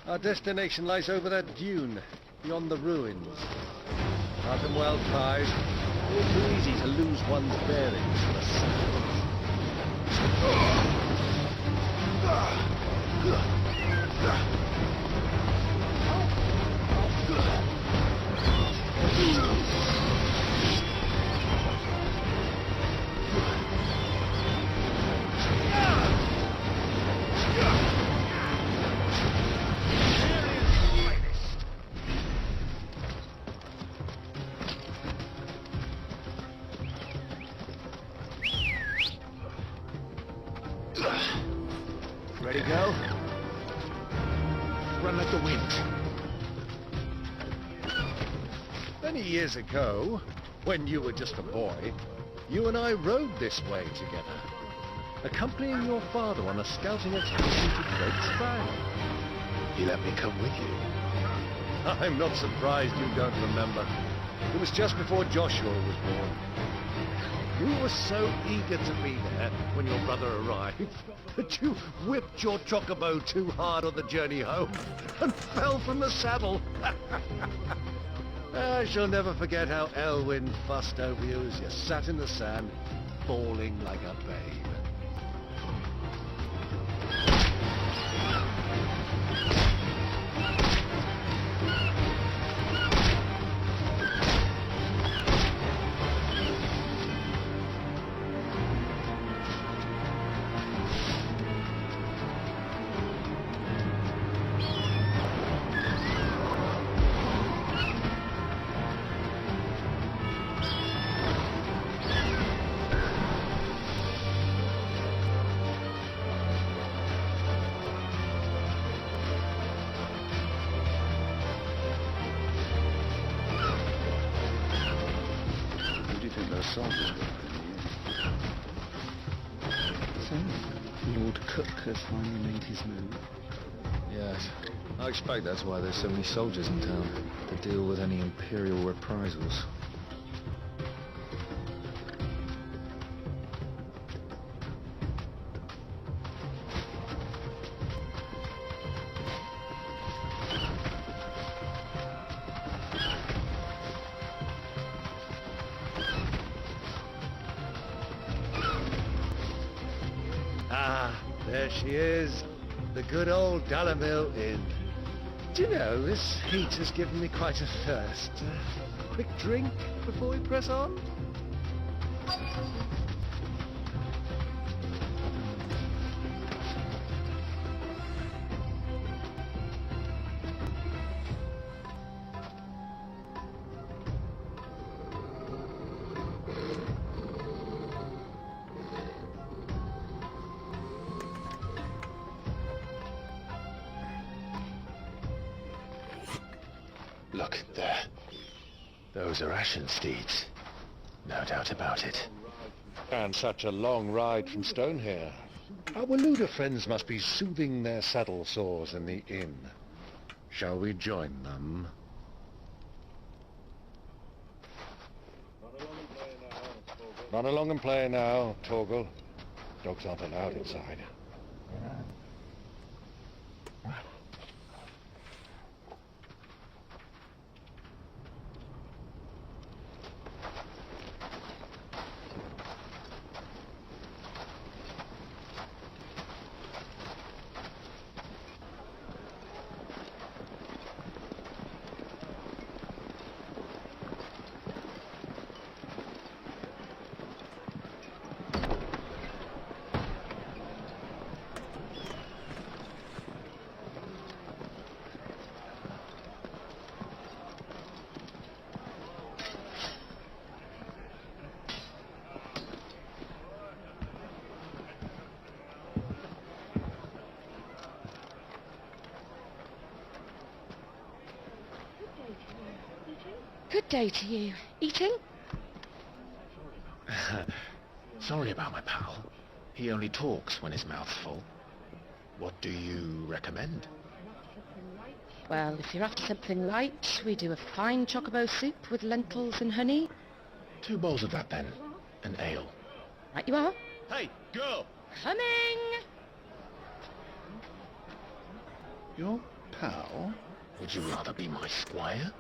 Our destination lies over that dune, beyond the ruins. I've been well tied. Too easy to lose one's bearings in the sand. Ready to go? Run like the wind. Many years ago, when you were just a boy, you and I rode this way together, accompanying your father on a scouting expedition to Great Sprang. He let me come with you. I'm not surprised you don't remember. It was just before Joshua was born. You were so eager to be there when your brother arrived that you whipped your chocobo too hard on the journey home and fell from the saddle. I shall never forget how Elwyn fussed over you as you sat in the sand, bawling like a babe. Soldiers so, Lord Cook has finally made his move. Yes. I expect that's why there's so many soldiers in town, to deal with any Imperial reprisals. Ah, there she is. The good old Dalamil Inn. Do you know, this heat has given me quite a thirst. Quick drink before we press on? Look, there. Those are Ashen steeds. No doubt about it. And such a long ride from Stonehair. Our Luda friends must be soothing their saddle sores in the inn. Shall we join them? Run along and play now, Torgal. Dogs aren't allowed inside. Good day to you. Eating? Sorry about my pal. He only talks when his mouth's full. What do you recommend? Well, if you're after something light, we do a fine chocobo soup with lentils and honey. 2 bowls of that then. An ale. Right you are. Hey, girl! Coming! Your pal? Would you rather be my squire?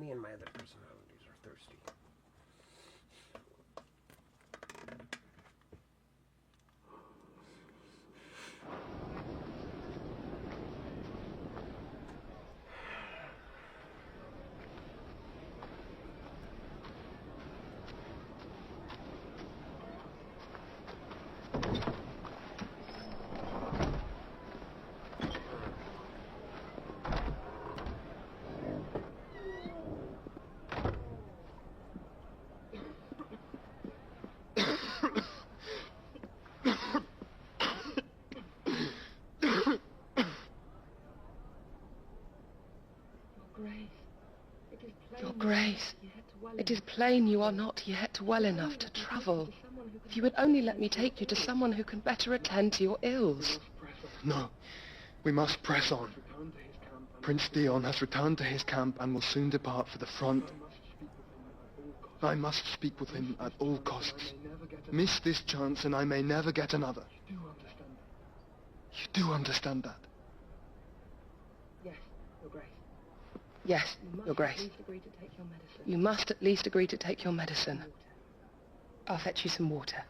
Me and my other personalities are thirsty. Your Grace, it is plain you are not yet well enough to travel. If you would only let me take you to someone who can better attend to your ills. No, we must press on. Prince Theon has returned to his camp and will soon depart for the front. I must speak with him at all costs. Miss this chance and I may never get another. You do understand that? Yes, Your Grace. Yes, Your Grace. You must at least agree to take your medicine. I'll fetch you some water.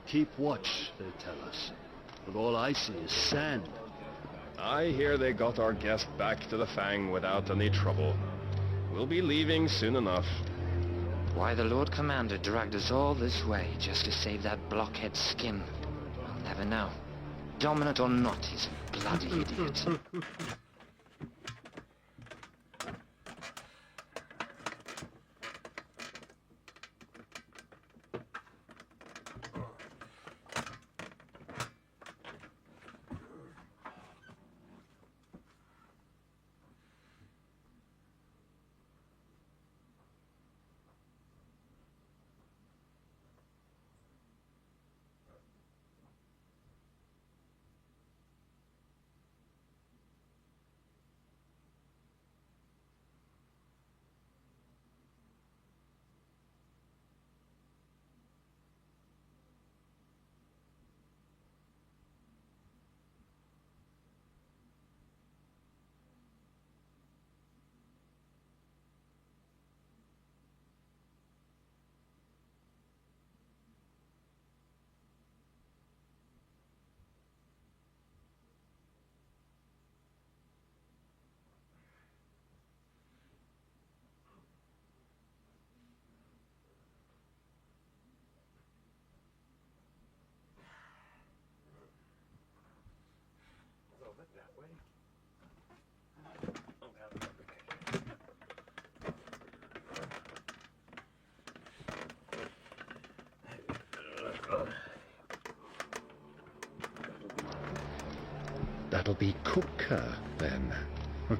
Keep watch, they tell us. But all I see is sand. I hear they got our guest back to the Fang without any trouble. We'll be leaving soon enough. Why the Lord Commander dragged us all this way just to save that blockhead's skin, I'll never know. Dominant or not, he's a bloody idiot. That'll be cooker, then. Well,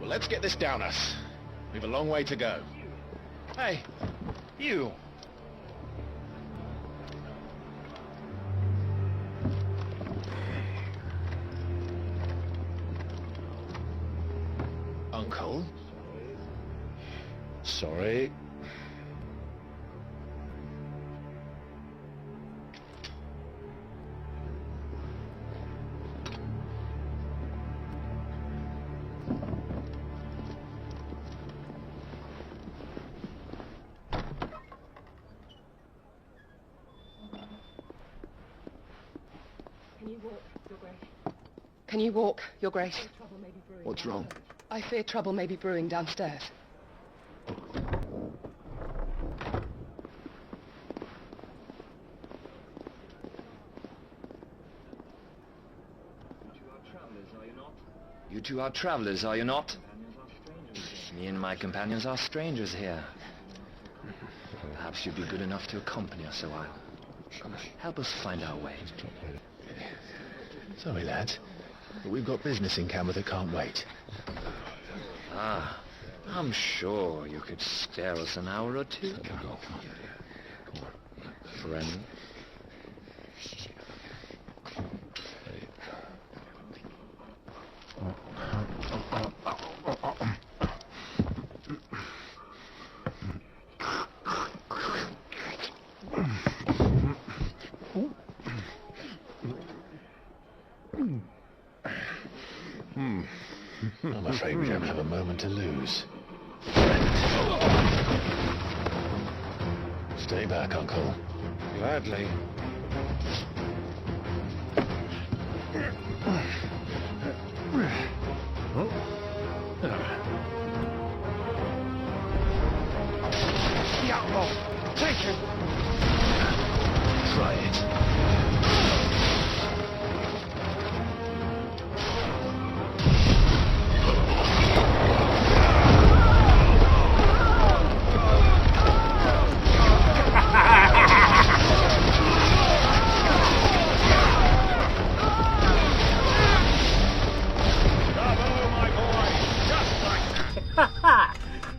let's get this down us. We've a long way to go. Hey, you. Uncle? Sorry. Can you walk, Your Grace? What's wrong? I fear trouble may be brewing downstairs. You two are travelers, are you not? Me and my companions are strangers here. Perhaps you'd be good enough to accompany us a while. Help us find our way. Sorry, lads, but we've got business in camera that can't wait. Ah, I'm sure you could spare us an hour or two. Friend. I'm afraid we don't have a moment to lose. Stay back, Uncle. Gladly. Yeah, take him! Try it.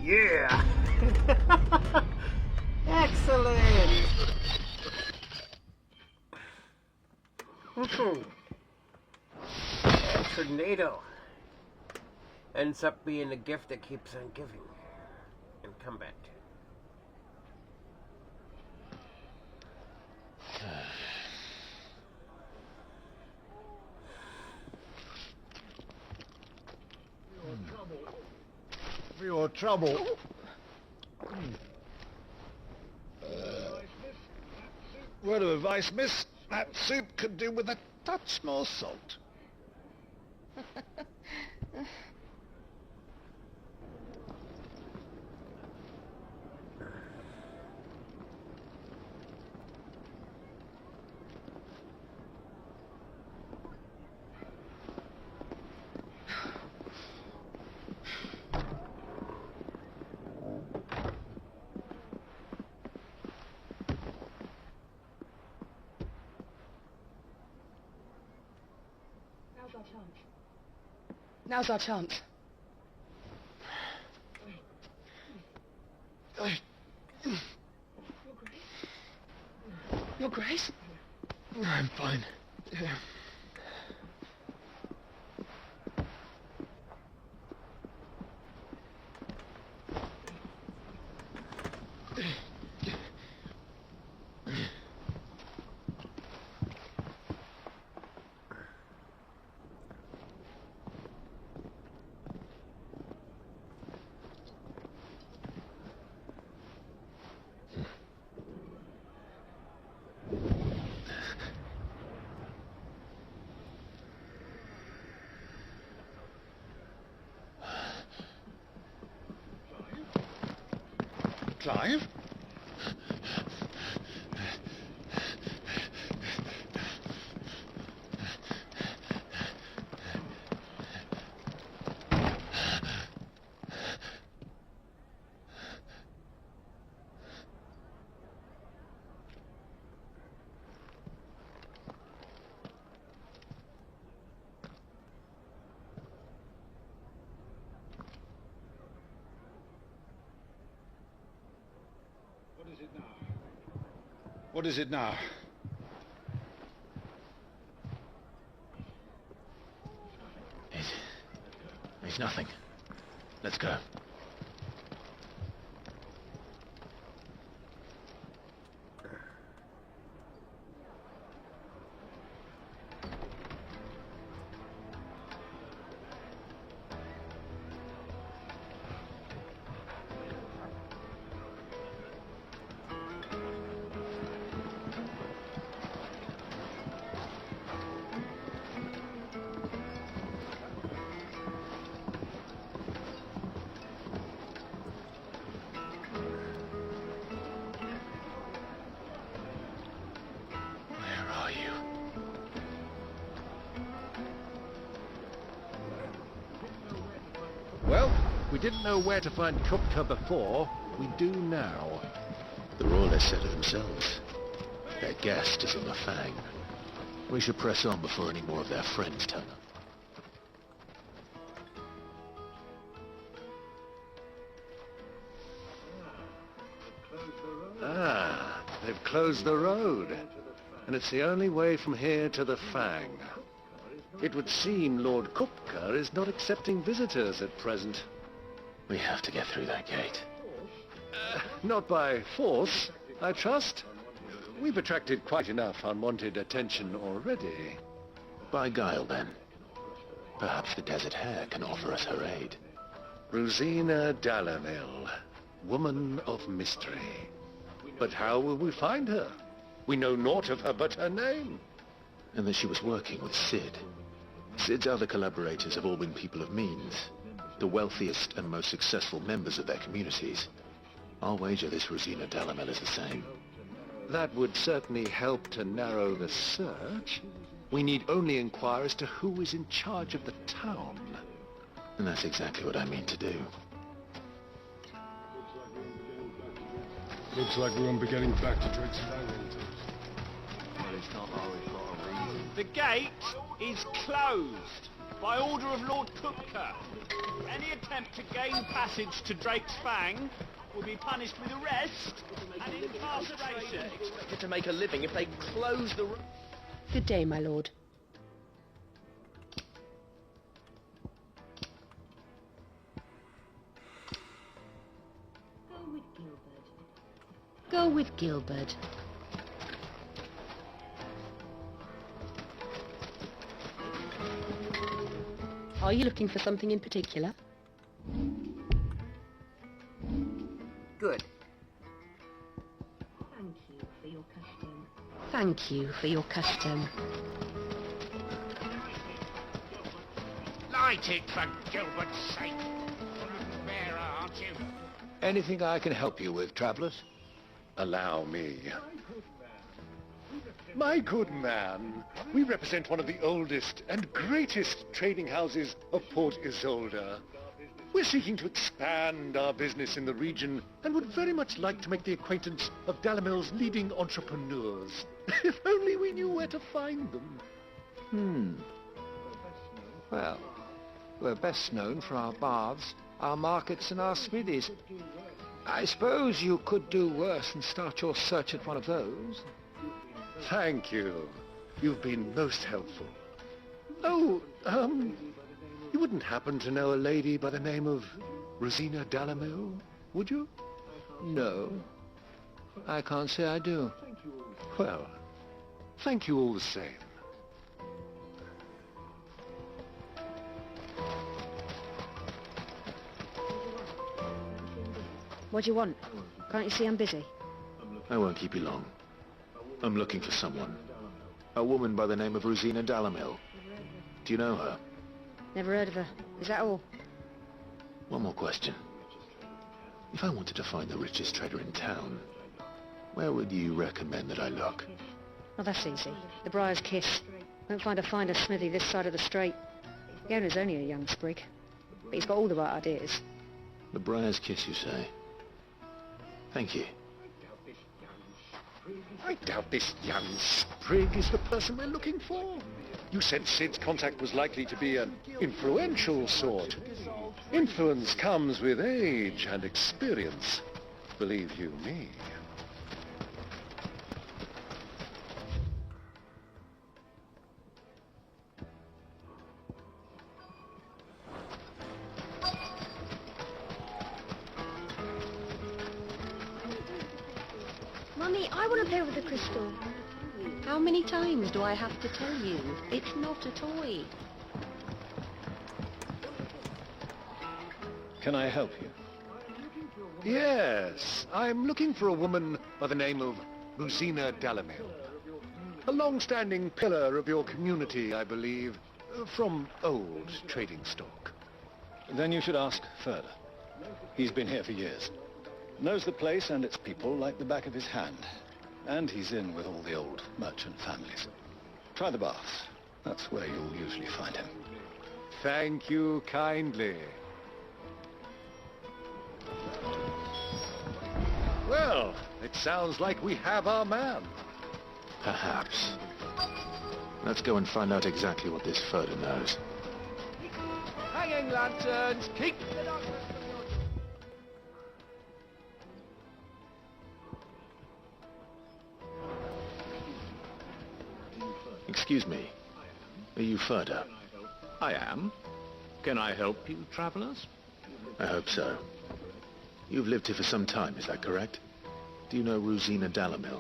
Yeah! Excellent! Tornado ends up being a gift that keeps on giving in combat. For your trouble. Word of advice, miss. That soup could do with a touch more salt. Now's our chance. Your Grace? I'm fine. Clive? What is it now? It's nothing. Let's go. Well, we didn't know where to find Kupka before. We do now. The Royalists said it themselves. Their guest is in the Fang. We should press on before any more of their friends turn up. Ah, they've closed the road. And it's the only way from here to the Fang. It would seem Lord Kupka is not accepting visitors at present. We have to get through that gate. Not by force, I trust. We've attracted quite enough unwanted attention already. By guile, then. Perhaps the Desert Hare can offer us her aid. Rosina Dalamil, woman of mystery. But how will we find her? We know naught of her but her name. And that she was working with Sid. Sid's other collaborators have all been people of means, the wealthiest and most successful members of their communities. I'll wager this Rosina Dalamel is the same. That would certainly help to narrow the search. We need only inquire as to who is in charge of the town. And that's exactly what I mean to do. Looks like we're on getting back to Drake's Fang. The gate is closed by order of Lord Kupka. Any attempt to gain passage to Drake's Fang will be punished with arrest and incarceration. Expected to make a living if they close the... Good day, my lord. Go with Gilbert. Are you looking for something in particular? Good. Thank you for your custom. Thank you for your custom. Light it, for Gilbert's sake. Bearer, aren't you? Anything I can help you with, travellers? Allow me. My good man, we represent one of the oldest and greatest trading houses of Port Isolde. We're seeking to expand our business in the region and would very much like to make the acquaintance of Dalamil's leading entrepreneurs. If only we knew where to find them. Well, we're best known for our baths, our markets and our smithies. I suppose you could do worse than start your search at one of those. Thank you. You've been most helpful. Oh, you wouldn't happen to know a lady by the name of Rosina Dalamil, would you? No. I can't say I do. Well, thank you all the same. What do you want? Can't you see I'm busy? I won't keep you long. I'm looking for someone. A woman by the name of Rosina Dalamil. Do you know her? Never heard of her. Is that all? One more question. If I wanted to find the richest trader in town, where would you recommend that I look? Oh, that's easy. The Briar's Kiss. Won't find a finer smithy this side of the strait. The owner's only a young sprig, but he's got all the right ideas. The Briar's Kiss, you say? Thank you. I doubt this young sprig is the person we're looking for. You said Sid's contact was likely to be an influential sort. Influence comes with age and experience, believe you me. Mummy, I want to play with the crystal. How many times do I have to tell you? It's not a toy. Can I help you? Yes, I'm looking for a woman by the name of Rosina Delamere. A long-standing pillar of your community, I believe, from old trading stock. Then you should ask further. He's been here for years. Knows the place and its people like the back of his hand. And he's in with all the old merchant families. Try the baths. That's where you'll usually find him. Thank you kindly. Well, it sounds like we have our man. Perhaps. Let's go and find out exactly what this Furter knows. Hanging lanterns, keep it up! Excuse me. Are you Furter? I am. Can I help you, travelers? I hope so. You've lived here for some time, is that correct? Do you know Rosina Delamere?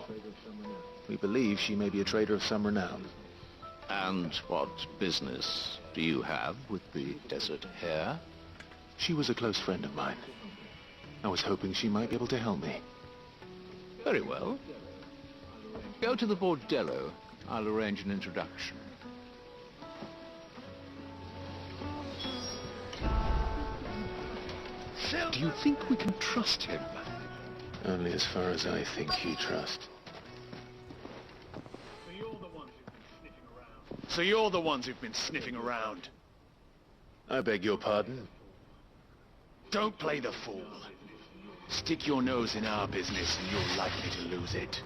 We believe she may be a trader of some renown. And what business do you have with the desert hare? She was a close friend of mine. I was hoping she might be able to help me. Very well. Go to the bordello. I'll arrange an introduction. Do you think we can trust him? Only as far as I think you trust. So you're the ones who've been sniffing around. I beg your pardon? Don't play the fool. Stick your nose in our business and you're likely to lose it.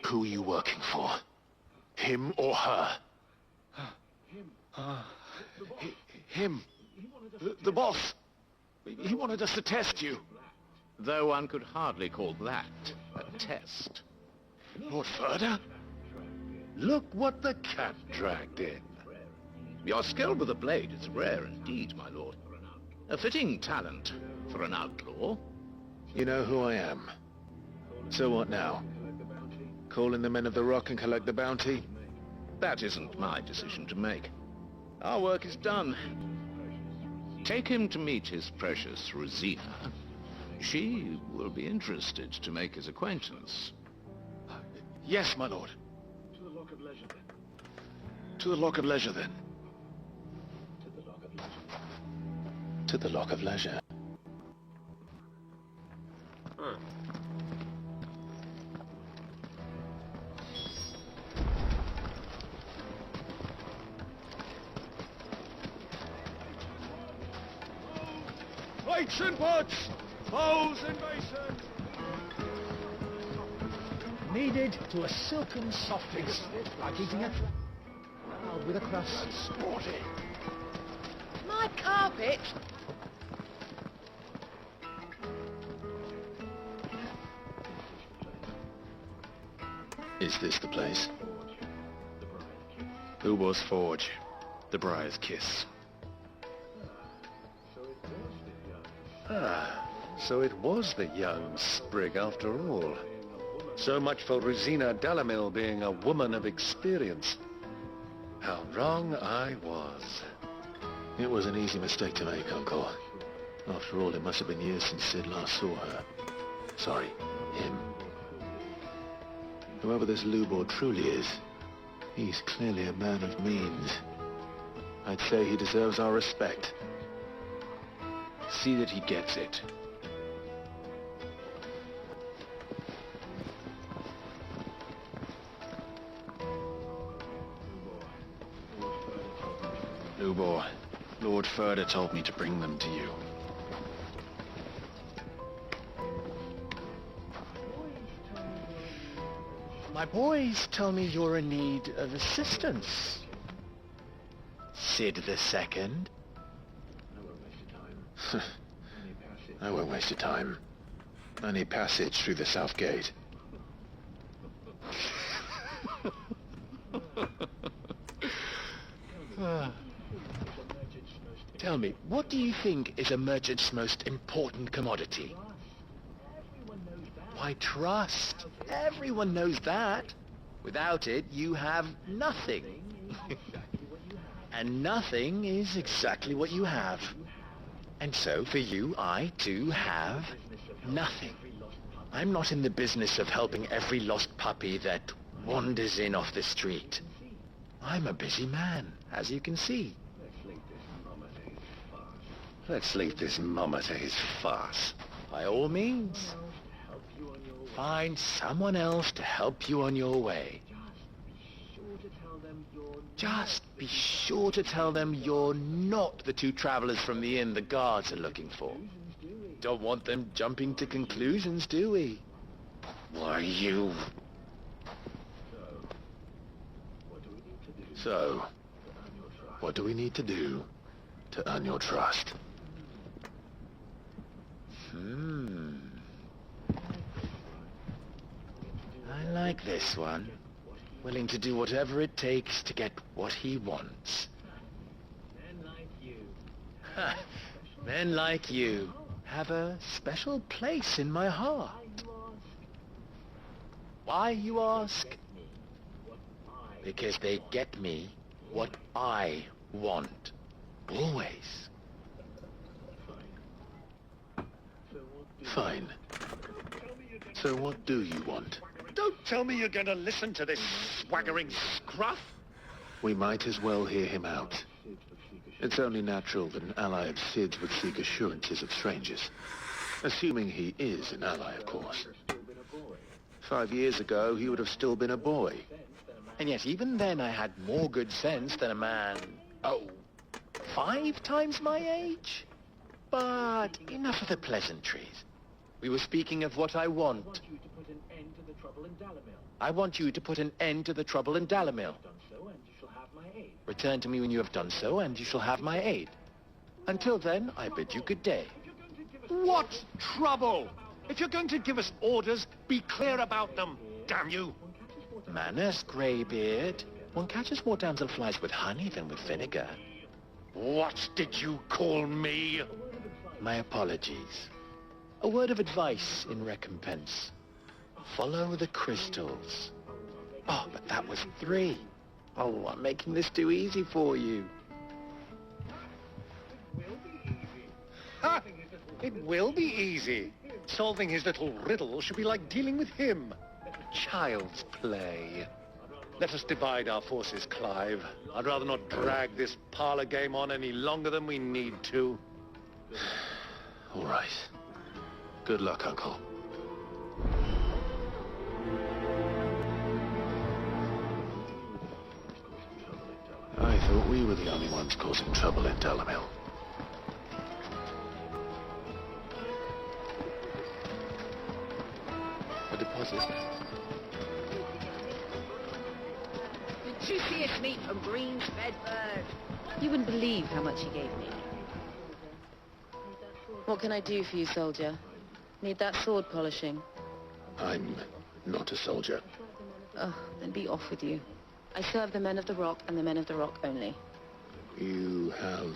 Who are you working for? Him or her? Him. The boss. He wanted us to test you. Though one could hardly call that a test. Lord Furter? Look what the cat dragged in. Your skill with the blade is rare indeed, my lord. A fitting talent for an outlaw. You know who I am. So what now? Call in the men of the Rock and collect the bounty? That isn't my decision to make. Our work is done. Take him to meet his precious Rosina. She will be interested to make his acquaintance. Yes, my lord. To the Lock of Leisure, then. To the Lock of Leisure, then. To the Lock of Leisure. Plates and pots! Bowls and basins! Kneaded to a silken softness, like eating a cloud with a crust. Sporty! My carpet! Is this the place? Ubo's Forge. The Briar's Kiss. Ah, so it was the young sprig after all. So much for Rosina Delamille being a woman of experience. How wrong I was. It was an easy mistake to make, Uncle. After all, it must have been years since Sid last saw her. Sorry, him. Whoever this Lubor truly is, he's clearly a man of means. I'd say he deserves our respect. See that he gets it. Lubor, Lord Furder told me to bring them to you. My boys tell me you're in need of assistance. Sid II? I won't waste your time. I need passage through the south gate. Tell me, what do you think is a merchant's most important commodity? Why, trust. Everyone knows that. Without it, you have nothing. And nothing is exactly what you have. And so, for you, I, too, have nothing. I'm not in the business of helping every lost puppy that wanders in off the street. I'm a busy man, as you can see. Let's leave this Momate's farce. By all means. Find someone else to help you on your way. Just be sure to tell them you're not the two travelers from the inn the guards are looking for. Don't want them jumping to conclusions, do we? Why, you... So, what do we need to do to earn your trust? I like this one. Willing to do whatever it takes to get what he wants. Men like you have a special place in my heart. Why, you ask? Because they get me what I want. Always. Fine. So what do you want? Don't tell me you're going to listen to this swaggering scruff. We might as well hear him out. It's only natural that an ally of Sid's would seek assurances of strangers. Assuming he is an ally, of course. 5 years ago, he would have still been a boy. And yet even then I had more good sense than a man, 5 times my age? But enough of the pleasantries. We were speaking of what I want. I want you to put an end to the trouble in Dalamil. Return to me when you have done so, and you shall have my aid. Until then, I bid you good day. What trouble? If you're going to give us orders, be clear about them, damn you. Manners, Greybeard. One catches more damselflies with honey than with vinegar. What did you call me? My apologies. A word of advice in recompense. Follow the crystals. Oh, but that was 3. Oh, I'm making this too easy for you. Ha! It will be easy. Solving his little riddle should be like dealing with him. Child's play. Let us divide our forces, Clive. I'd rather not drag this parlor game on any longer than we need to. All right. Good luck, Uncle. I thought we were the only ones causing trouble in Delamil. A deposit. Did you see us meet from Green's Bedford? You wouldn't believe how much he gave me. What can I do for you, soldier? Need that sword polishing? I'm not a soldier. Oh, then be off with you. I serve the men of the Rock and the men of the Rock only. You have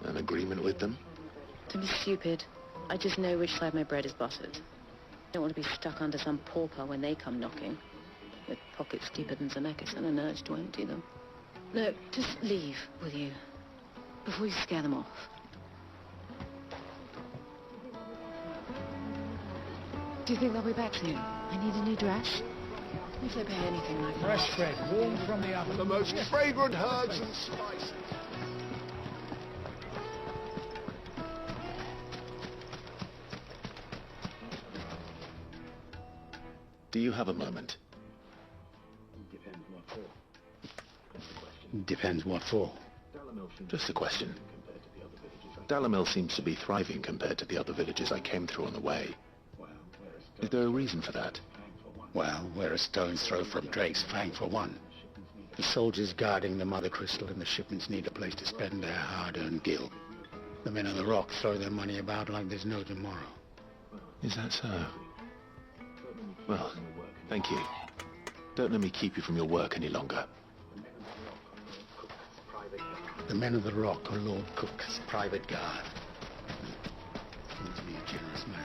an agreement with them? Don't be stupid. I just know which side my bread is buttered. Don't want to be stuck under some pauper when they come knocking, with pockets deeper than Zemeckis and an urge to empty them. No, just leave, will you? Before you scare them off. Do you think they'll be back soon? I need a new dress. If they pay anything like that. Fresh bread, warm from the oven. The most fragrant herbs and spices. Do you have a moment? Depends what for. Just a question. Dalamil seems to be thriving compared to the other villages I came through on the way. Is there a reason for that? Well, we're a stone's throw from Drake's Fang for one. The soldiers guarding the Mother Crystal and the shipments need a place to spend their hard-earned gil. The men of the Rock throw their money about like there's no tomorrow. Is that so? Well, thank you. Don't let me keep you from your work any longer. The men of the Rock are Lord Cook's private guard. Seems to be a generous man.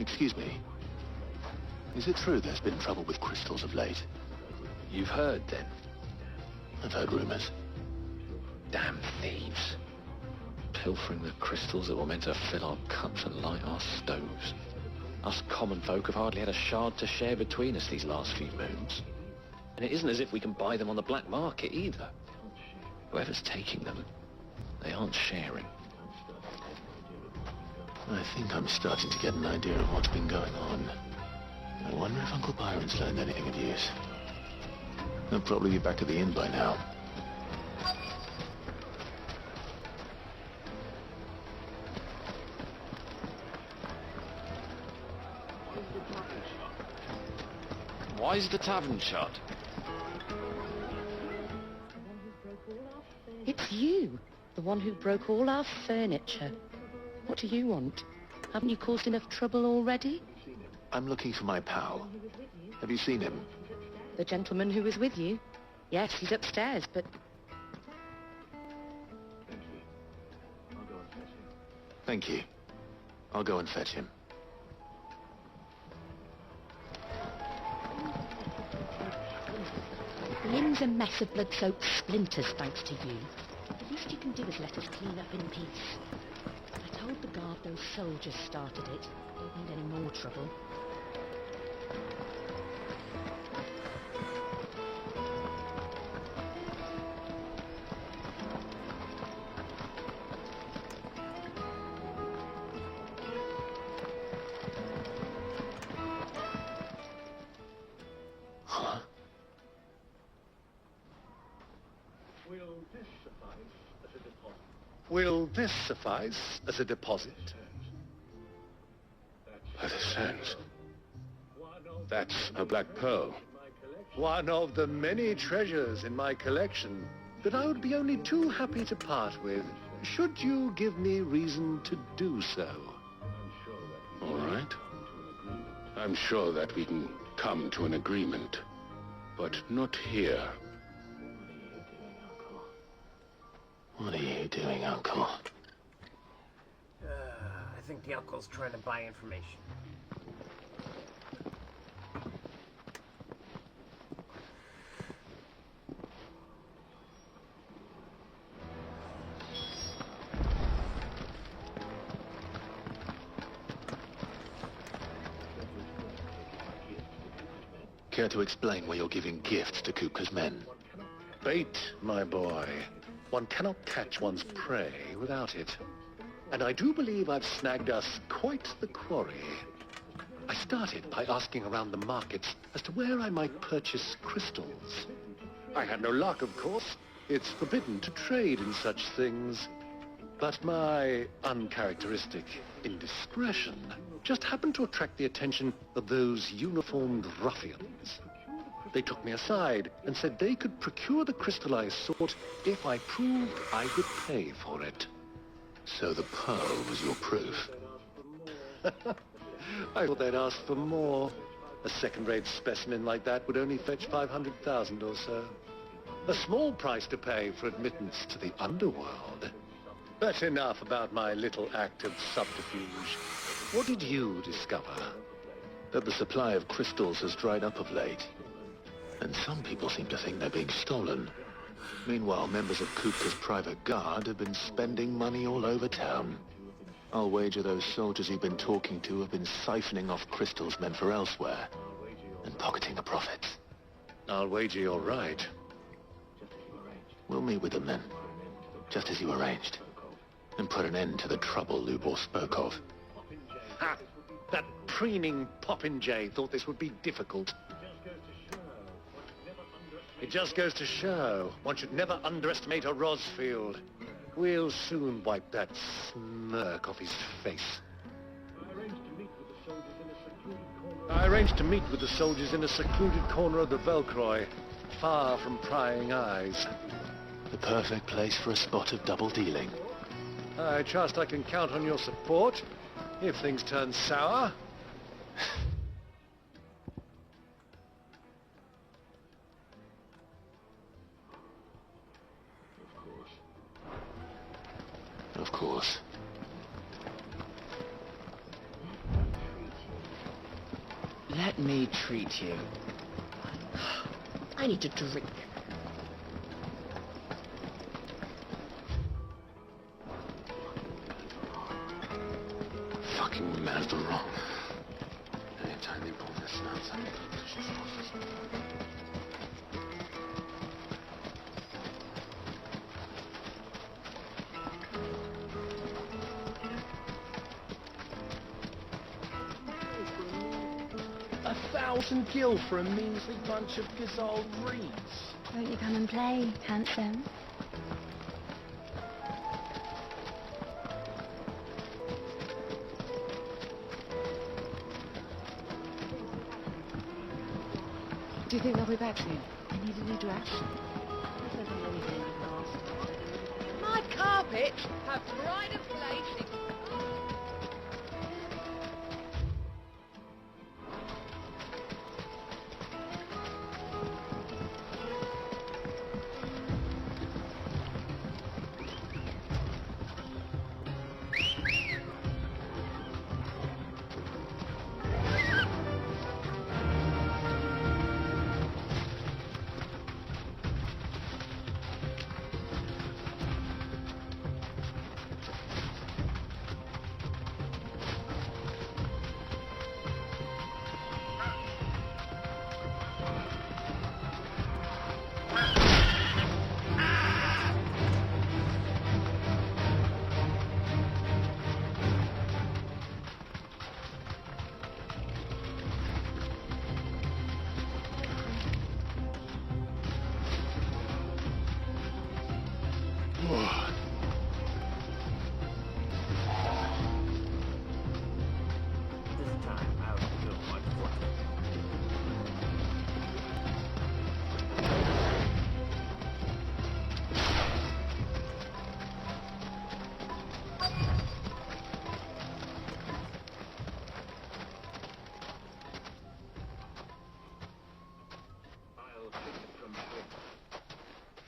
Excuse me. Is it true there's been trouble with crystals of late? You've heard, then? I've heard rumors. Damn thieves. Pilfering the crystals that were meant to fill our cups and light our stoves. Us common folk have hardly had a shard to share between us these last few moons. And it isn't as if we can buy them on the black market, either. Whoever's taking them, they aren't sharing. I think I'm starting to get an idea of what's been going on. I wonder if Uncle Byron's learned anything of use. They'll probably be back to the inn by now. Why's the tavern shut? It's you, the one who broke all our furniture. What do you want? Haven't you caused enough trouble already? I'm looking for my pal. Have you seen him? The gentleman who was with you? Yes, he's upstairs, but... Thank you. I'll go and fetch him. The inn's a mess of blood-soaked splinters, thanks to you. The least you can do is let us clean up in peace. I told the guard those soldiers started it. Don't need any more trouble. Huh? Will this suffice as a deposit? By the sands. That's a black pearl. One of the many treasures in my collection that I would be only too happy to part with, should you give me reason to do so. All right. I'm sure that we can come to an agreement, but not here. What are you doing, Uncle? I think the uncle's trying to buy information. Care to explain why you're giving gifts to Kupka's men? Bait, my boy. One cannot catch one's prey without it. And I do believe I've snagged us quite the quarry. I started by asking around the markets as to where I might purchase crystals. I had no luck, of course. It's forbidden to trade in such things. But my uncharacteristic indiscretion just happened to attract the attention of those uniformed ruffians. They took me aside and said they could procure the crystal I sought if I proved I could pay for it. So the pearl was your proof? I thought they'd ask for more. A second-rate specimen like that would only fetch 500,000 or so. A small price to pay for admittance to the underworld. But enough about my little act of subterfuge. What did you discover? That the supply of crystals has dried up of late. And some people seem to think they're being stolen. Meanwhile, members of Kupka's private guard have been spending money all over town. I'll wager those soldiers you've been talking to have been siphoning off crystals meant for elsewhere and pocketing the profits. I'll wager you're right. We'll meet with them then, just as you arranged, and put an end to the trouble Lubor spoke of. Ha! That preening popinjay thought this would be difficult. It just goes to show one should never underestimate a Rosfield. We'll soon wipe that smirk off his face. I arranged to meet with the soldiers in a secluded corner of the Velcroy, far from prying eyes. The perfect place for a spot of double dealing. I trust I can count on your support if things turn sour. Of course. Let me treat you. I need to drink. Fucking man of the wrong. Anytime they pull this nonsense. $1,000 for a measly bunch of gazelle reeds. Won't you come and play, handsome? Do you think they'll be back soon? I need a new dress. If there's anything you can ask. My carpets have pride of place.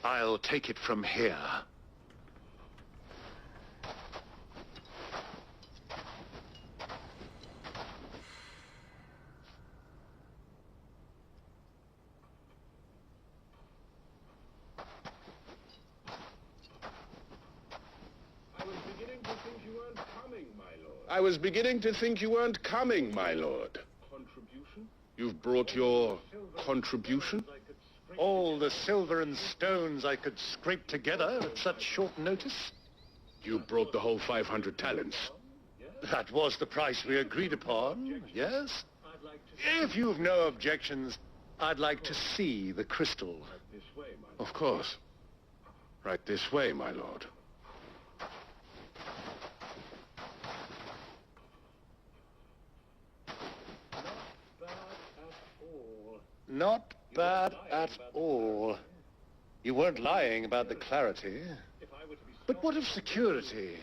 I'll take it from here. I was beginning to think you weren't coming, my lord. Contribution? You've brought your contribution? All the silver and stones I could scrape together at such short notice. You brought the whole 500 talents. That was the price we agreed upon, yes? If you've no objections, I'd like to see the crystal. Of course. Right this way, my lord. Not bad at all. You weren't lying about the clarity. But what of security?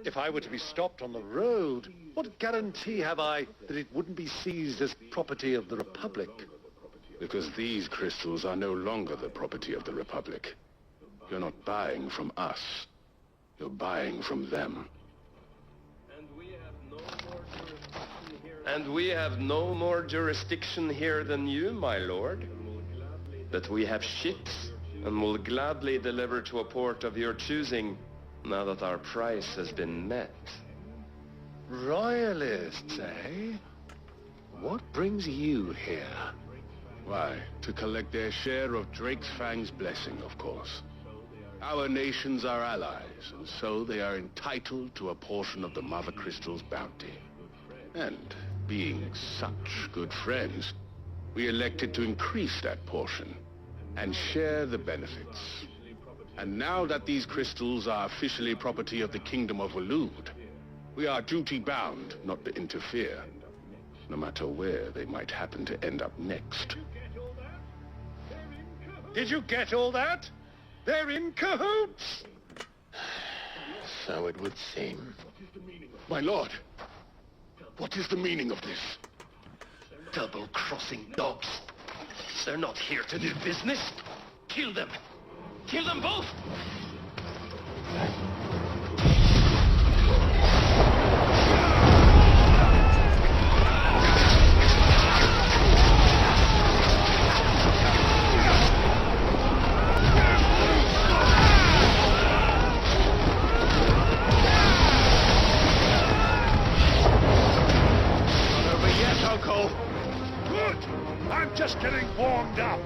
If I were to be stopped on the road, what guarantee have I that it wouldn't be seized as property of the Republic? Because these crystals are no longer the property of the Republic. You're not buying from us. You're buying from them. And we have no more jurisdiction here than you, my lord. But we have ships, and will gladly deliver to a port of your choosing, now that our price has been met. Royalists, eh? What brings you here? Why, to collect their share of Drake's Fang's blessing, of course. Our nations are allies, and so they are entitled to a portion of the Mother Crystal's bounty. And, being such good friends, we elected to increase that portion and share the benefits. And now that these crystals are officially property of the Kingdom of Waloed, we are duty-bound not to interfere, no matter where they might happen to end up next. Did you get all that? They're in cahoots! So it would seem. My lord, what is the meaning of this? Double-crossing dogs. They're not here to do business. Kill them. Kill them both! Not over yet, Uncle. Good. I'm just getting warmed up.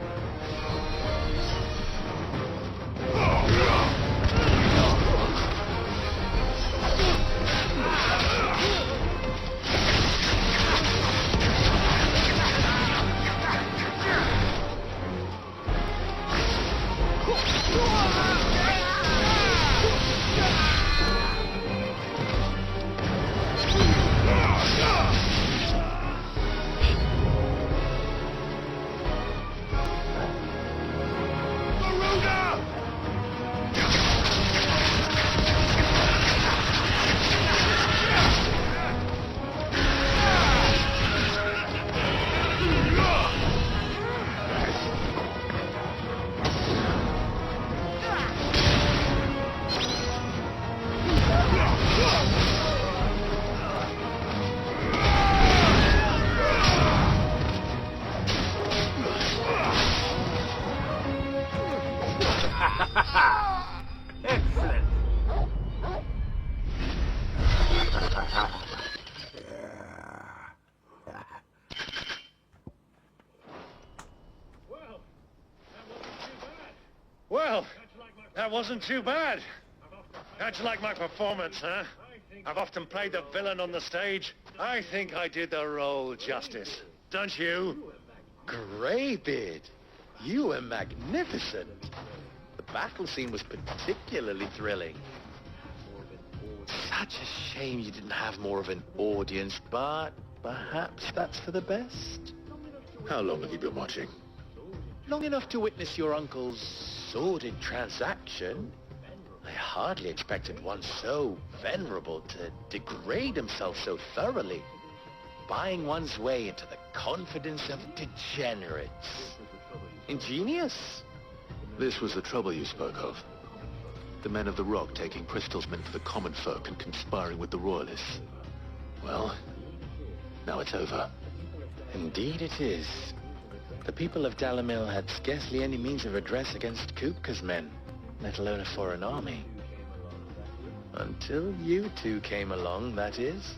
Excellent. Well, that wasn't too bad. How'd you like my performance, huh? I've often played the villain on the stage. I think I did the role justice. Don't you? Greybeard, you were magnificent. The battle scene was particularly thrilling. Such a shame you didn't have more of an audience, but perhaps that's for the best. How long have you been watching? Long enough to witness your uncle's sordid transaction. I hardly expected one so venerable to degrade himself so thoroughly, buying one's way into the confidence of degenerates. Ingenious. This was the trouble you spoke of. The men of the Rock taking crystals meant for the common folk and conspiring with the Royalists. Well, now it's over. Indeed it is. The people of Dalamil had scarcely any means of redress against Kupka's men, let alone a foreign army. Until you two came along, that is.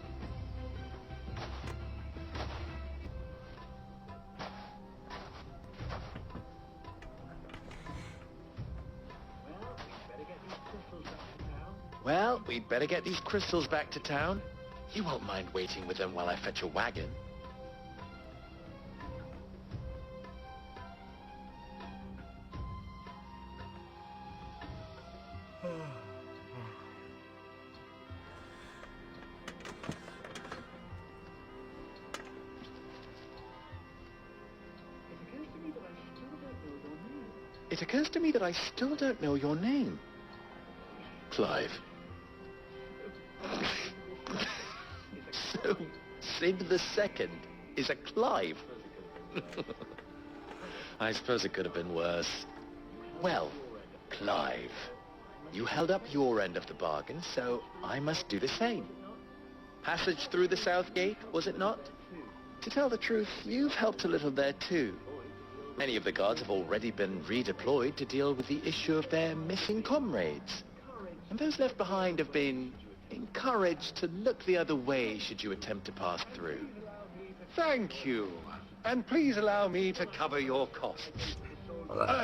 Well, we'd better get these crystals back to town. You won't mind waiting with them while I fetch a wagon. It occurs to me that I still don't know your name. Clive. So, Sid the Second is a Clive. I suppose it could have been worse. Well, Clive, you held up your end of the bargain, so I must do the same. Passage through the south gate, was it not? To tell the truth, you've helped a little there too. Many of the guards have already been redeployed to deal with the issue of their missing comrades. And those left behind have been encouraged to look the other way should you attempt to pass through. Thank you. And please allow me to cover your costs.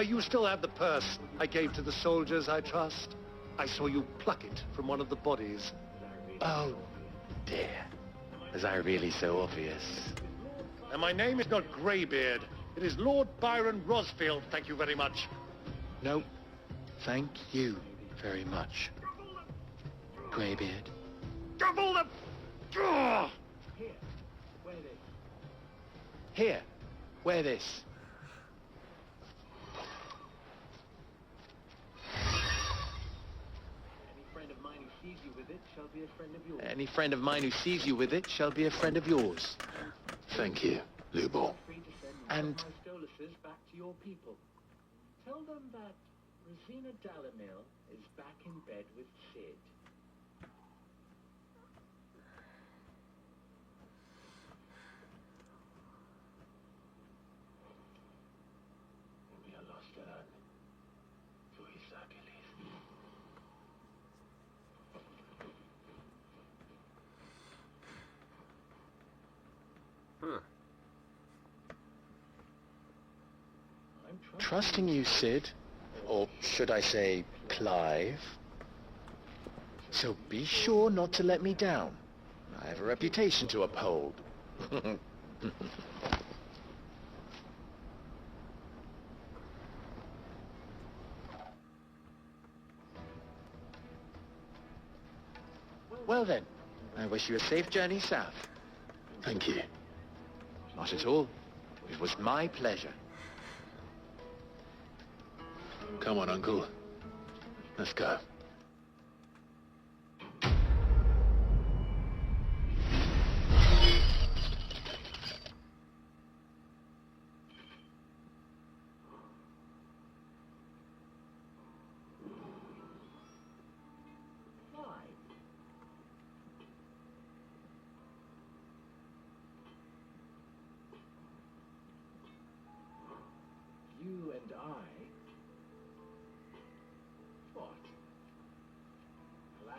You still have the purse I gave to the soldiers, I trust? I saw you pluck it from one of the bodies. Oh, dear. Was I really so obvious? And my name is not Greybeard. It is Lord Byron Rosfield, thank you very much. No, thank you very much, Greybeard. Double the... Oh! Here, wear this. Any friend of mine who sees you with it shall be a friend of yours. Thank you, Lubo. And back to your people. Tell them that Rosina Dalamil is back in bed with Sid. Trusting you, Sid, or should I say, Clive. So be sure not to let me down. I have a reputation to uphold. Well then, I wish you a safe journey south. Thank you. Not at all. It was my pleasure. Come on, Uncle. Let's go. You and I... What? Alas.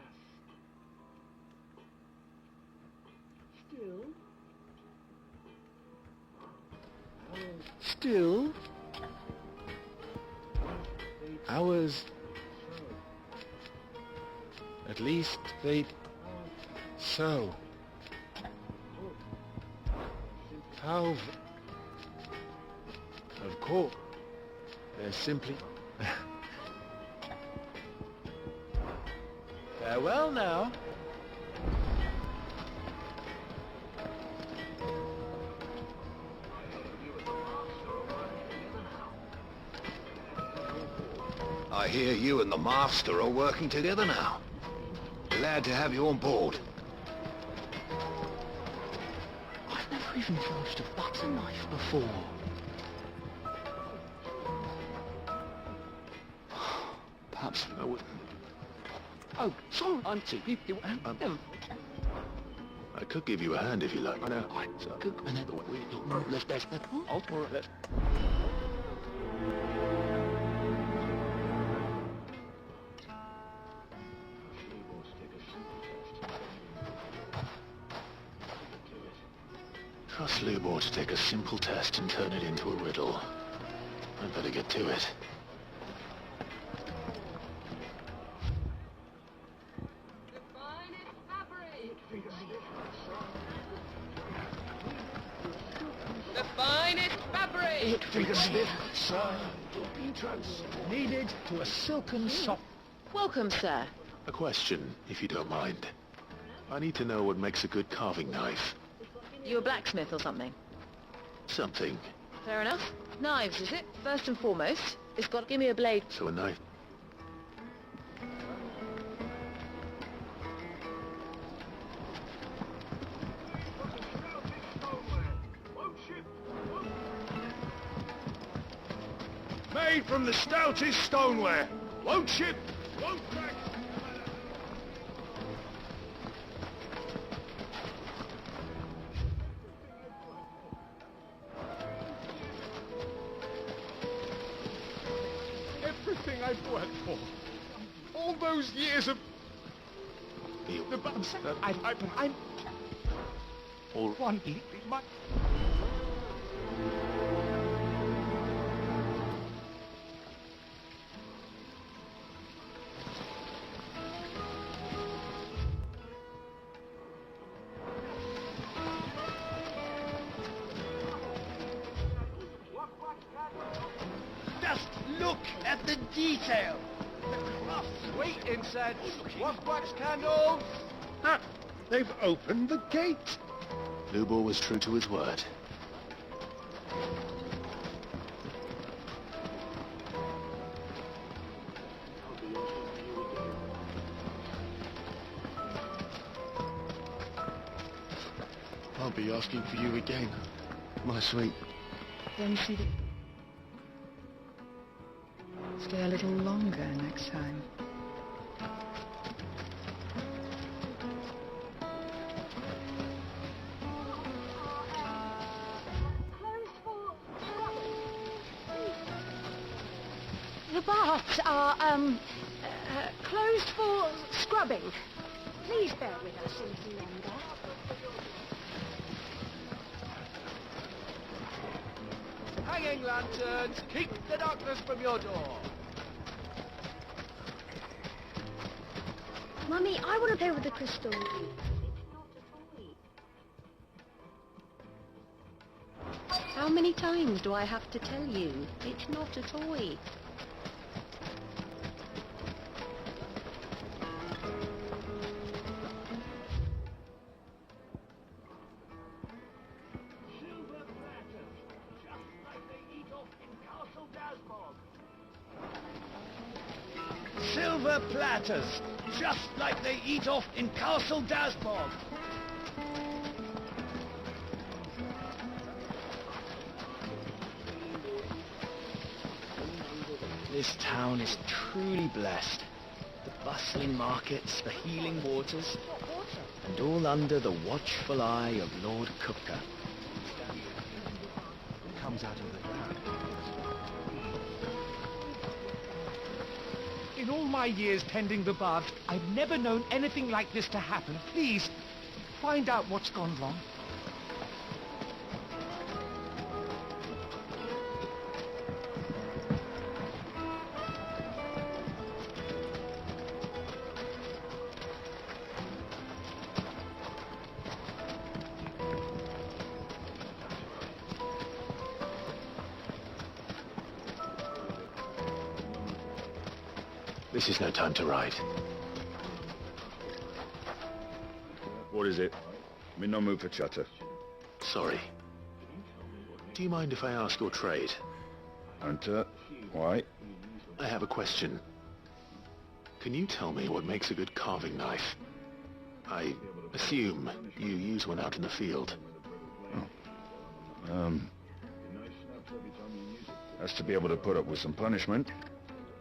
Still? Ours... At least they... So... How... Of course. They're simply... Farewell now. I hear you and the Master are working together now. Glad to have you on board. I've never even forged a butter knife before. Perhaps I would... Oh, sorry, I'm too... I could give you a hand if you like. I know. Let's... Trust Lubor to take a simple test and turn it into a riddle. I'd better get to it. it reach here? sir. Needed to a silken soft. Welcome, sir. A question, if you don't mind. I need to know what makes a good carving knife. You a blacksmith or something? Something. Fair enough. Knives, is it? First and foremost. It's got to give me a blade. So a knife. Made from the stoutest stoneware. Won't ship, won't crack. Everything I've worked for. All those years of... I'm... All... One... My... Just look at the detail. The crust. Wait, incense. Wax candles. Ah, they've opened the gate. Lubor was true to his word. I'll be asking for you again, my sweet. Then see the... Stay a little longer next time. The baths are, closed for scrubbing. Please bear with us a little longer. Hanging lanterns, keep the darkness from your door. Mummy, I want to play with the crystal. How many times do I have to tell you? It's not a toy. Silver platters, just like they eat off in Castle Dasbog. This town is truly blessed. The bustling markets, the healing waters, and all under the watchful eye of Lord Kupka. Comes out of the ground. In all my years tending the baths, I've never known anything like this to happen. Please, find out what's gone wrong. This is no time to ride. What is it? I'm in no mood for chatter. Sorry. Do you mind if I ask your trade? Hunter, why? I have a question. Can you tell me what makes a good carving knife? I assume you use one out in the field. Has to be able to put up with some punishment.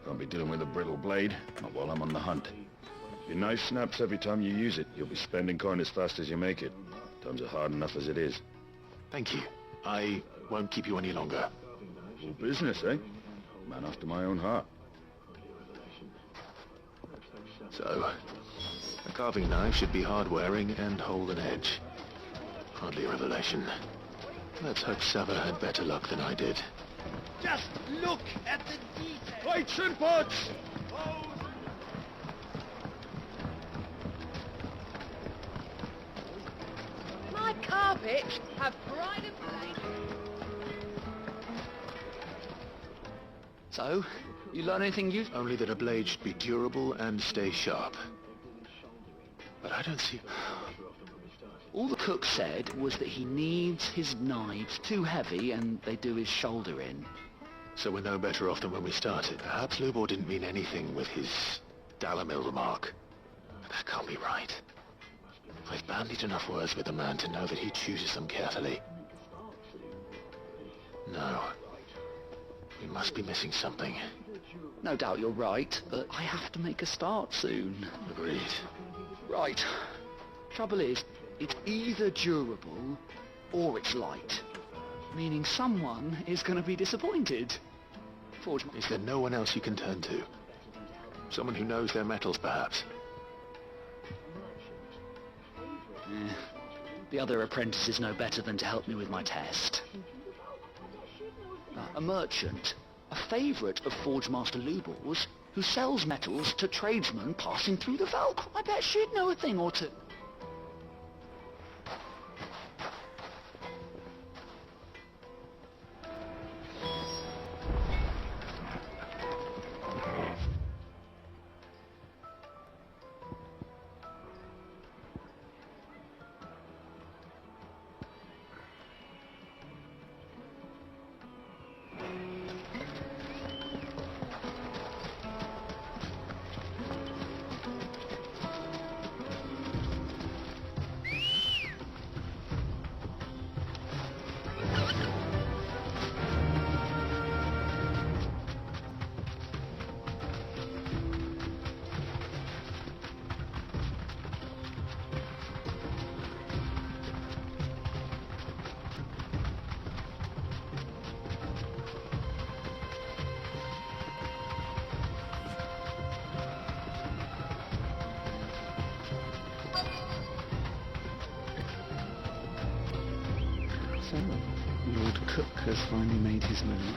Can't be dealing with a brittle blade, not while I'm on the hunt. Your knife snaps every time you use it. You'll be spending coin as fast as you make it. Times are hard enough as it is. Thank you. I won't keep you any longer. All business, eh? Man after my own heart. So, a carving knife should be hard-wearing and hold an edge. Hardly a revelation. Let's hope Sava had better luck than I did. Just look at the detail. Plates and pots! My carpets have pride and place. So, you learn anything useful? Only that a blade should be durable and stay sharp. But I don't see... All the cook said was that he needs his knives too heavy and they do his shoulder in. So we're no better off than when we started. Perhaps Lubor didn't mean anything with his Dalamil remark. But that can't be right. I've bandied enough words with the man to know that he chooses them carefully. No. We must be missing something. No doubt you're right, but I have to make a start soon. Agreed. Right. Trouble is, it's either durable or it's light. Meaning someone is going to be disappointed. Forge... Is there no one else you can turn to? Someone who knows their metals, perhaps? The other apprentice is no better than to help me with my test. A merchant, a favourite of Forge Master Lubor's, who sells metals to tradesmen passing through the Velk. I bet she'd know a thing or two. So, the old cook has finally made his move.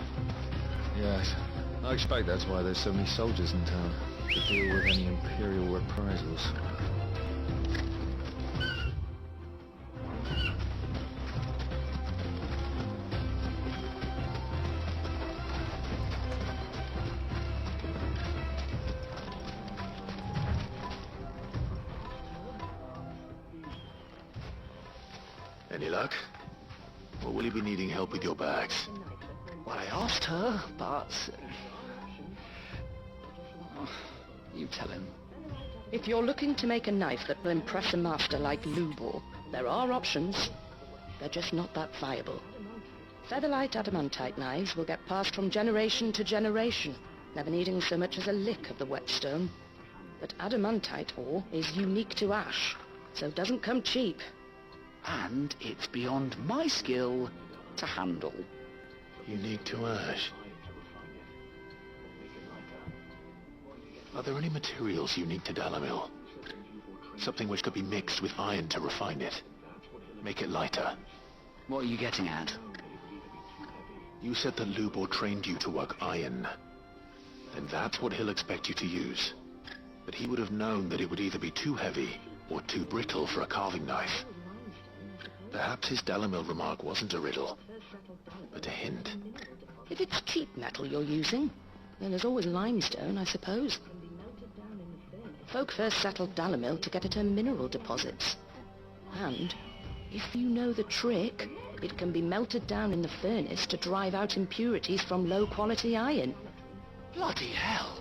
Yes. I expect that's why there's so many soldiers in town, to deal with any Imperial reprisals. Any luck? Or will you be needing help with your bags? Well, I asked her, but... you tell him. If you're looking to make a knife that will impress a master like Lubor, there are options. They're just not that viable. Featherlight adamantite knives will get passed from generation to generation, never needing so much as a lick of the whetstone. But adamantite ore is unique to ash, so it doesn't come cheap. And it's beyond my skill to handle. Unique to ash. Are there any materials unique to Dalamil? Something which could be mixed with iron to refine it. Make it lighter. What are you getting at? You said that Lubor trained you to work iron. Then that's what he'll expect you to use. But he would have known that it would either be too heavy or too brittle for a carving knife. Perhaps his Dalamil remark wasn't a riddle, but a hint. If it's cheap metal you're using, then there's always limestone, I suppose. Folk first settled Dalamil to get at her mineral deposits. And, if you know the trick, it can be melted down in the furnace to drive out impurities from low-quality iron. Bloody hell!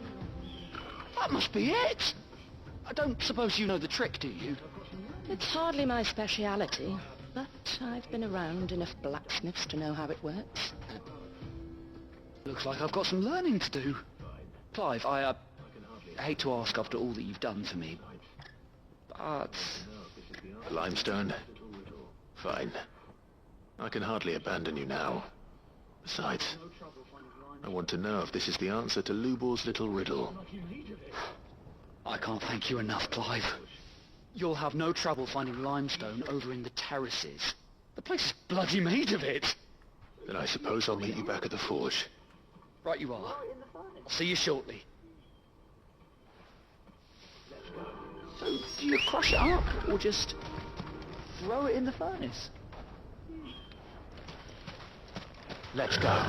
That must be it! I don't suppose you know the trick, do you? It's hardly my speciality, but I've been around enough blacksmiths to know how it works. Looks like I've got some learning to do. Clive, I hate to ask after all that you've done for me, but... Limestone? Fine. I can hardly abandon you now. Besides, I want to know if this is the answer to Lubor's little riddle. I can't thank you enough, Clive. You'll have no trouble finding limestone over in the terraces. The place is bloody made of it. Then I suppose I'll meet you back at the forge. Right you are. I'll see you shortly. So, do you crush it up, or just throw it in the furnace? Let's go.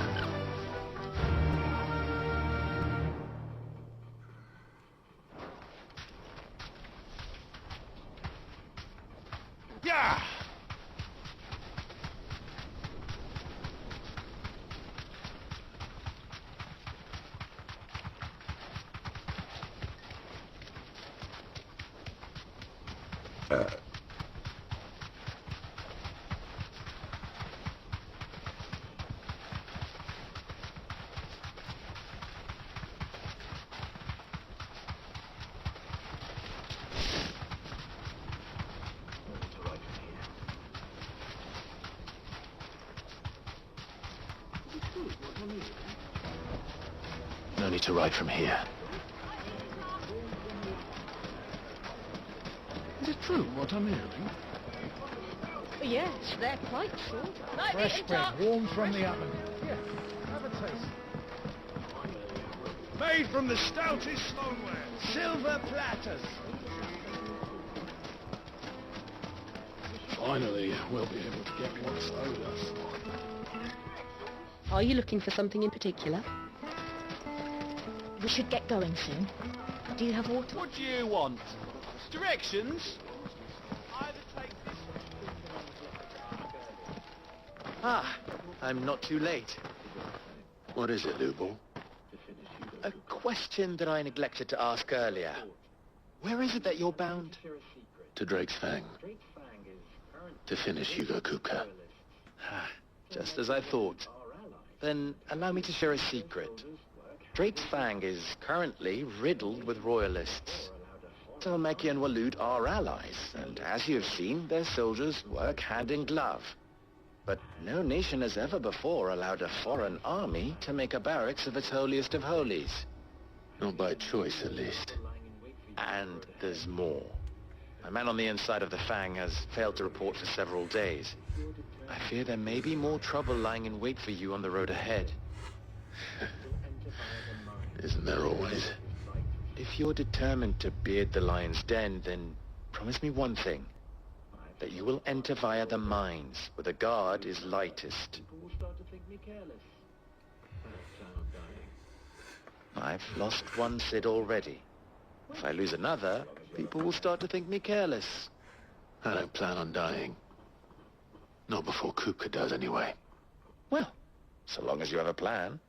only to ride from here. Is it true what I'm hearing? Yes, they're quite short. Fresh bread, warm from the oven. Here, have a taste. Made from the stoutest stoneware. Silver platters. Finally, we'll be able to get what's owed us. Are you looking for something in particular? We should get going soon. Do you have water? What do you want? Directions? Either take this Ah, I'm not too late. What is it, Lubor? A question that I neglected to ask earlier. Where is it that you're bound? To Drake's Fang. To finish Hugo Kupka. Ah, just as I thought. Then allow me to share a secret. Drake's Fang is currently riddled with royalists. Talmeki and Waloed are allies, and as you have seen, their soldiers work hand in glove. But no nation has ever before allowed a foreign army to make a barracks of its holiest of holies. Not by choice, at least. And there's more. A man on the inside of the Fang has failed to report for several days. I fear there may be more trouble lying in wait for you on the road ahead. Isn't there always? If you're determined to beard the lion's den, then promise me one thing. That you will enter via the mines, where the guard is lightest. I've lost one Cid already. If I lose another, people will start to think me careless. I don't plan on dying. Not before Kupka does, anyway. Well, so long as you have a plan.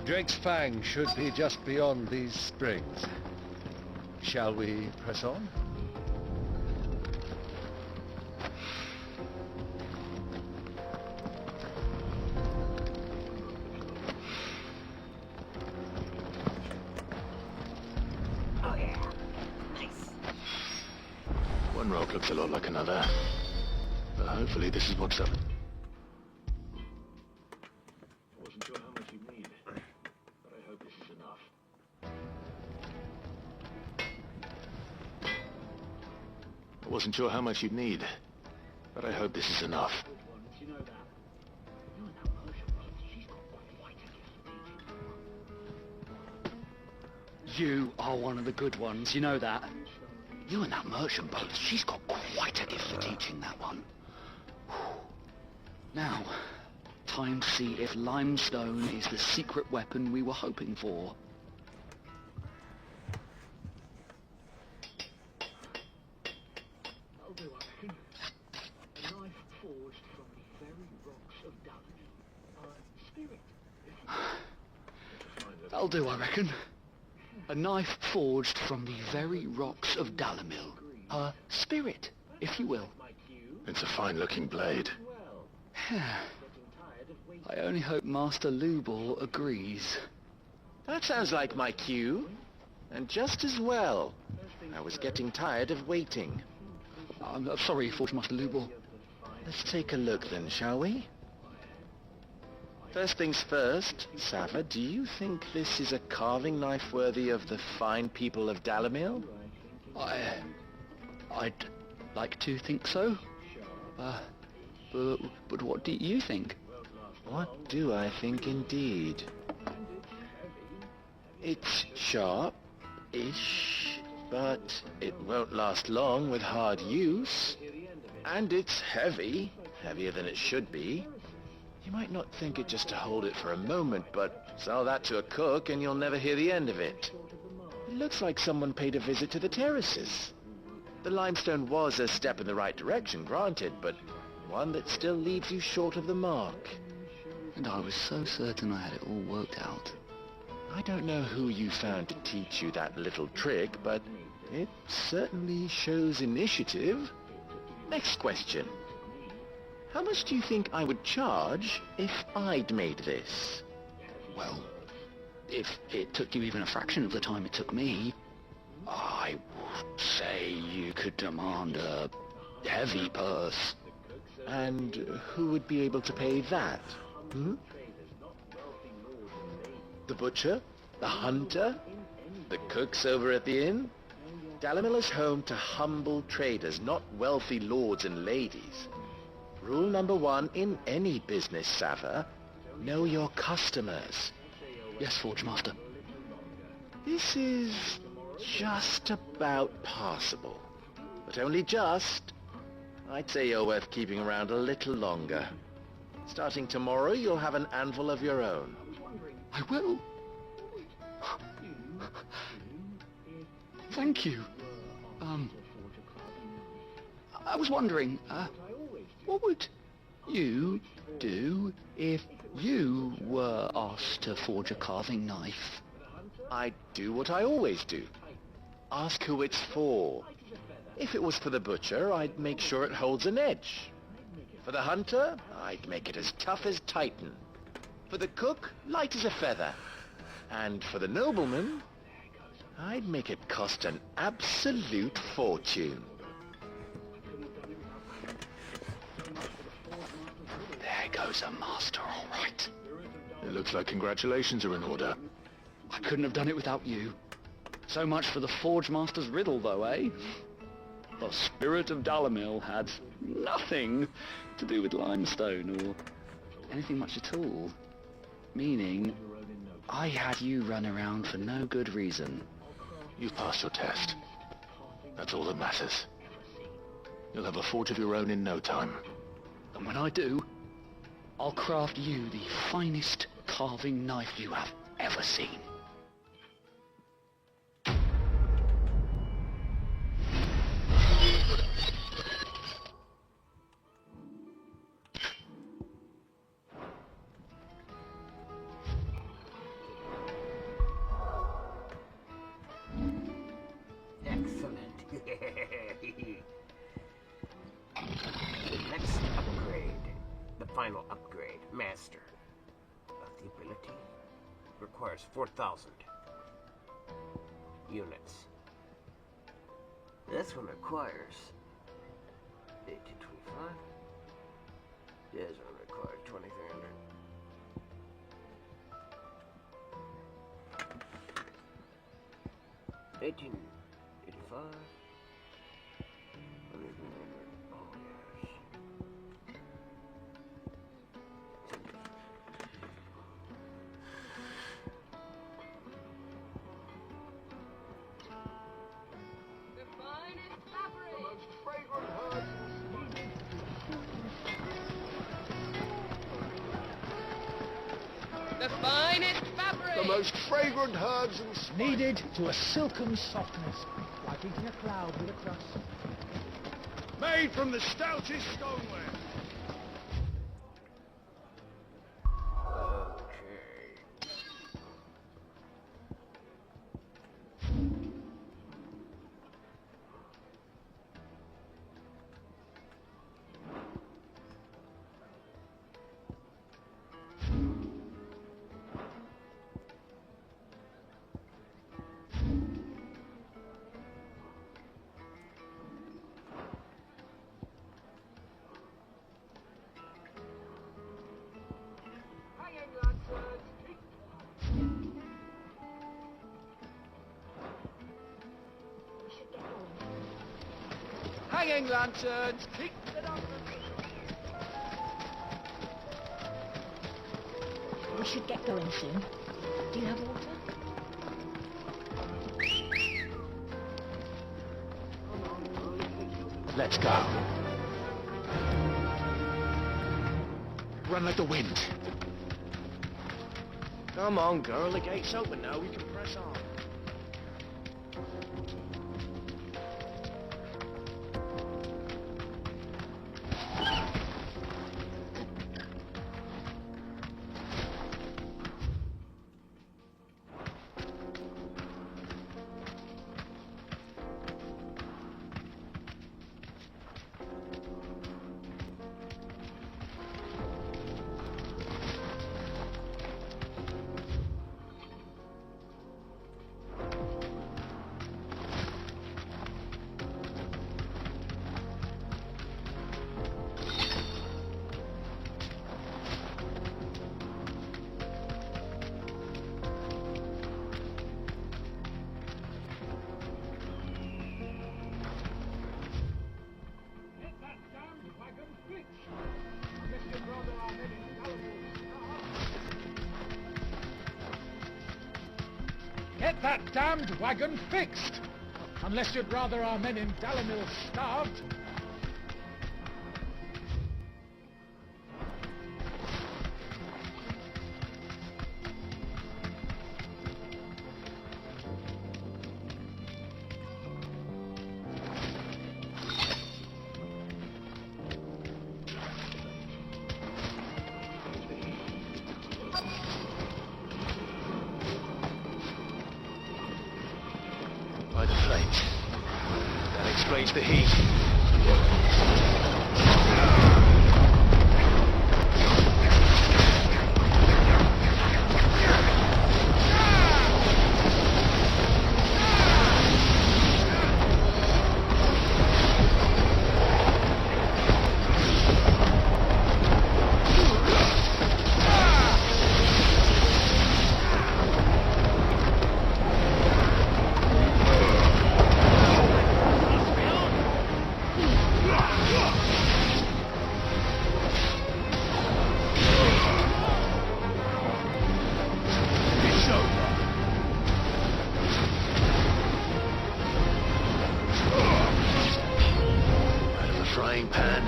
Drake's Fang should be just beyond these springs. Shall we press on? Oh yeah, nice. One rock looks a lot like another. But hopefully this is what's up. Wasn't sure how much you need, but I hope this is enough. I wasn't sure how much you'd need, but I hope this is enough. You know that. You and that motion boat, she's got quite a gift. You are one of the good ones, you know that. You and that merchant boat, she's got quite a gift for teaching, that one. Now, time to see if limestone is the secret weapon we were hoping for. That'll do, I reckon. A knife forged from the very rocks of Dallas. Spirit. That'll do, I reckon. A knife forged from the very rocks of Dalamil. A spirit, if you will. It's a fine-looking blade. I only hope Master Lubor agrees. That sounds like my cue. And just as well. I was getting tired of waiting. I'm sorry, Forge Master Lubor. Let's take a look then, shall we? First things first, Sava, do you think this is a carving knife worthy of the fine people of Dalamil? I'd like to think so. But what do you think? What do I think indeed? It's sharp-ish, but it won't last long with hard use. And it's heavy, heavier than it should be. You might not think it just to hold it for a moment, but sell that to a cook and you'll never hear the end of it. It looks like someone paid a visit to the terraces. The limestone was a step in the right direction, granted, but one that still leaves you short of the mark. And I was so certain I had it all worked out. I don't know who you found to teach you that little trick, but it certainly shows initiative. Next question. How much do you think I would charge if I'd made this? Well, if it took you even a fraction of the time it took me, I would say you could demand a heavy purse. And who would be able to pay that? Hmm? The butcher? The hunter? The cooks over at the inn? Dalimil is home to humble traders, not wealthy lords and ladies. Rule number 1 in any business, Sava: know your customers. Yes, Forge Master. This is just about passable. But only just. I'd say you're worth keeping around a little longer. Starting tomorrow, you'll have an anvil of your own. I will. Thank you. I was wondering, what would you do if you were asked to forge a carving knife? I'd do what I always do. Ask who it's for. If it was for the butcher, I'd make sure it holds an edge. For the hunter, I'd make it as tough as Titan. For the cook, light as a feather. And for the nobleman, I'd make it cost an absolute fortune. There goes a master, all right. It looks like congratulations are in order. I couldn't have done it without you. So much for the Forge Master's riddle, though, eh? The spirit of Dalimil had nothing to do with limestone or anything much at all. Meaning, I had you run around for no good reason. You've passed your test. That's all that matters. You'll have a forge of your own in no time. And when I do, I'll craft you the finest carving knife you have ever seen. Excellent. The next upgrade, the final upgrade, Master of the ability, requires 4,000 units. This one requires 1825. This one requires 2,300. $18.85. Oh yes. The finest fabric! The most fragrant herbs. The finest fabric! The most fragrant herbs and spices. Kneaded to a silken softness, like eating a cloud with a crust. Made from the stoutest stoneware. Hanging lanterns! Keep it up! We should get going soon. Do you have water? Let's go. Run like the wind. Come on, girl. The gate's open now. We can press on. that damned wagon fixed. Unless you'd rather our men in Dalamil starved. By the flames. That explains the heat. Frying pan.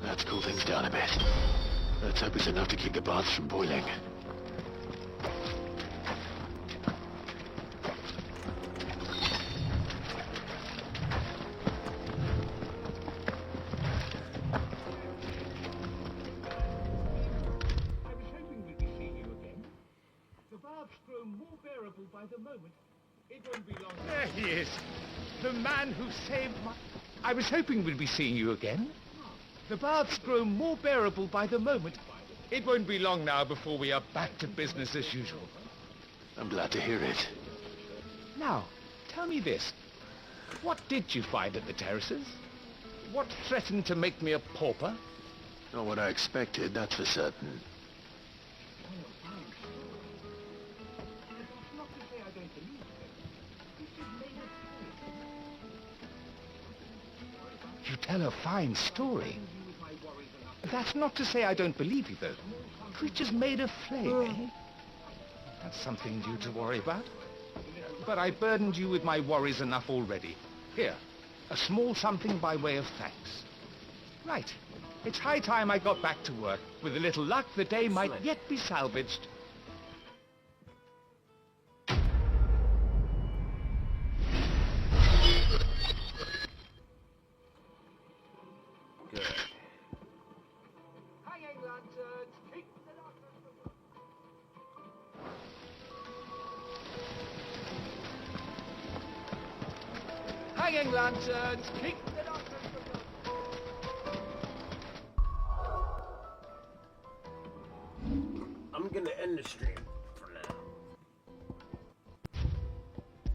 Let's cool things down a bit. Let's hope it's enough to keep the baths from boiling. I was hoping we'd be seeing you again. The baths grow more bearable by the moment. It won't be long. There he is. The man who saved my... I was hoping we'd be seeing you again. The baths grow more bearable by the moment. It won't be long now before we are back to business as usual. I'm glad to hear it. Now, tell me this. What did you find at the terraces? What threatened to make me a pauper? Not what I expected, that's for certain. You tell a fine story. That's not to say I don't believe you, though. Creatures made of flame, eh? That's something new to worry about. But I burdened you with my worries enough already. Here, a small something by way of thanks. Right. It's high time I got back to work. With a little luck, the day might yet be salvaged. Good. Hanging lanterns, keep the darkness. Hanging lanterns, keep the darkness. I'm gonna end the stream.